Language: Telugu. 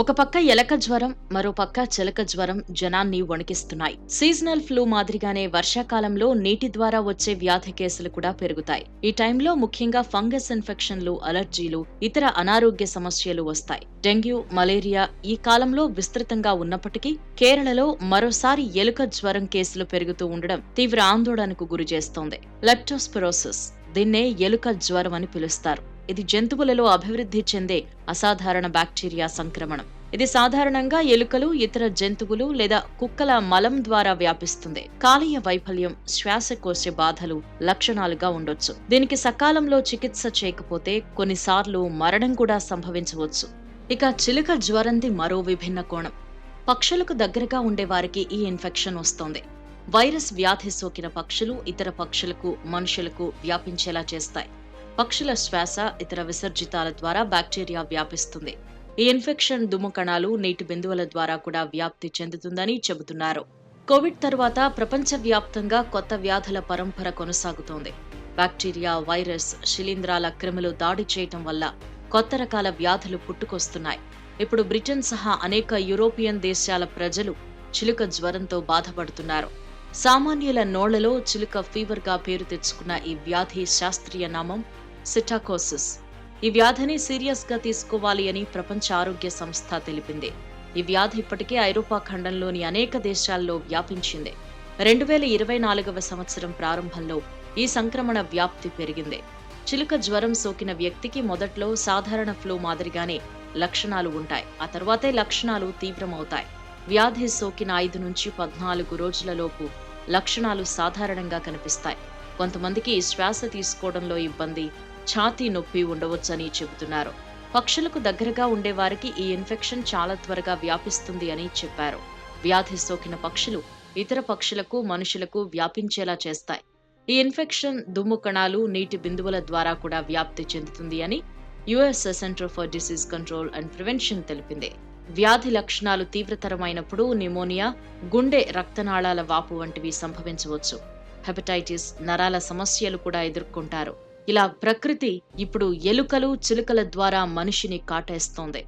ఒక పక్క ఎలక జ్వరం, మరో పక్క చిలక జ్వరం జనాన్ని వణికిస్తున్నాయి. సీజనల్ ఫ్లూ మాదిరిగానే వర్షాకాలంలో నీటి ద్వారా వచ్చే వ్యాధి కేసులు కూడా పెరుగుతాయి. ఈ టైంలో ముఖ్యంగా ఫంగస్ ఇన్ఫెక్షన్లు, అలర్జీలు, ఇతర అనారోగ్య సమస్యలు వస్తాయి. డెంగ్యూ, మలేరియా ఈ కాలంలో విస్తృతంగా ఉన్నప్పటికీ కేరళలో మరోసారి ఎలుక జ్వరం కేసులు పెరుగుతూ ఉండడం తీవ్ర ఆందోళనకు గురిచేస్తోంది. లెప్టోస్పిరోసిస్, దీన్నే ఎలుక జ్వరం అని పిలుస్తారు. ఇది జంతువులలో అభివృద్ధి చెందే అసాధారణ బ్యాక్టీరియా సంక్రమణం. ఇది సాధారణంగా ఎలుకలు, ఇతర జంతువులు లేదా కుక్కల మలం ద్వారా వ్యాపిస్తుంది. కాలీయ వైఫల్యం, శ్వాసకోశ బాధలు లక్షణాలుగా ఉండొచ్చు. దీనికి సకాలంలో చికిత్స చేయకపోతే కొన్నిసార్లు మరణం కూడా సంభవించవచ్చు. ఇక చిలుక జ్వరంది మరో విభిన్న కోణం. పక్షులకు దగ్గరగా ఉండే వారికి ఈ ఇన్ఫెక్షన్ వస్తోంది. వైరస్ వ్యాధి సోకిన పక్షులు ఇతర పక్షులకు, మనుషులకు వ్యాపించేలా చేస్తాయి. పక్షుల శ్వాస, ఇతర విసర్జితాల ద్వారా బ్యాక్టీరియా వ్యాపిస్తుంది. ఈ ఇన్ఫెక్షన్ దుమ్ము కణాలు, నీటి బిందువుల ద్వారా కూడా వ్యాప్తి చెందుతుందని చెబుతున్నారు. కోవిడ్ తర్వాత ప్రపంచవ్యాప్తంగా కొత్త వ్యాధుల పరంపర కొనసాగుతోంది. బ్యాక్టీరియా, వైరస్, శిలీంధ్రాల క్రిములు దాడి చేయటం వల్ల కొత్త రకాల వ్యాధులు పుట్టుకొస్తున్నాయి. ఇప్పుడు బ్రిటన్ సహా అనేక యూరోపియన్ దేశాల ప్రజలు చిలుక జ్వరంతో బాధపడుతున్నారు. సామాన్యుల నోళ్లలో చిలుక ఫీవర్ గా పేరు తెచ్చుకున్న ఈ వ్యాధి శాస్త్రీయ నామం సిటాకోసిస్. ఈ వ్యాధిని సీరియస్ గా తీసుకోవాలి అని ప్రపంచ ఆరోగ్య సంస్థ తెలిపింది. ఈ వ్యాధి ఇప్పటికే ఐరోపా ఖండంలోని అనేక దేశాల్లో వ్యాపించింది. 2024వ సంవత్సరం ప్రారంభంలో ఈ సంక్రమణ వ్యాప్తి పెరిగింది. చిలుక జ్వరం సోకిన వ్యక్తికి మొదట్లో సాధారణ ఫ్లూ మాదిరిగానే లక్షణాలు ఉంటాయి. ఆ తర్వాతే లక్షణాలు తీవ్రమవుతాయి. వ్యాధి సోకిన 5 నుంచి 14 రోజులలోపు లక్షణాలు సాధారణంగా కనిపిస్తాయి. కొంతమందికి శ్వాస తీసుకోవడంలో ఇబ్బంది, ఛాతీ నొప్పి ఉండవచ్చని చెబుతున్నారు. పక్షులకు దగ్గరగా ఉండేవారికి ఈ ఇన్ఫెక్షన్ చాలా త్వరగా వ్యాపిస్తుంది అని చెప్పారు. వ్యాధి సోకిన పక్షులు ఇతర పక్షులకు, మనుషులకు వ్యాపించేలా చేస్తాయి. ఈ ఇన్ఫెక్షన్ దుమ్ము కణాలు, నీటి బిందువుల ద్వారా కూడా వ్యాప్తి చెందుతుంది అని US centre for disease control and prevention తెలిపింది. వ్యాధి లక్షణాలు తీవ్రతరమైనప్పుడు నిమోనియా, గుండె రక్తనాళాల వాపు వంటివి సంభవించవచ్చు. హెపటైటిస్, నరాల సమస్యలు కూడా ఎదుర్కొంటారు. ఇలా ప్రకృతి ఇప్పుడు ఎలుకలు, చిలుకల ద్వారా మనిషిని కాటేస్తోంది.